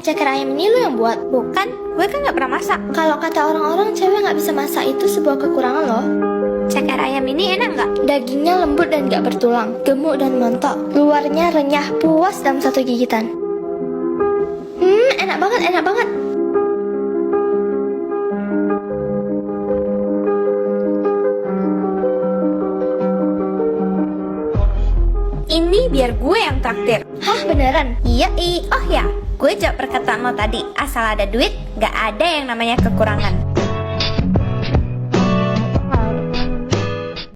ceker ayam ini lu yang buat? Bukan, gue kan gak pernah masak. Kalau kata orang-orang cewek nggak bisa masak itu sebuah kekurangan loh. Ceker ayam ini enak gak? Dagingnya lembut dan gak bertulang, gemuk dan montok. Luarnya renyah, puas dalam satu gigitan. Enak banget, enak banget. Ini biar gue yang traktir. Hah, beneran? Iya, oh ya, gue jawab perkataan lo tadi. Asal ada duit, gak ada yang namanya kekurangan.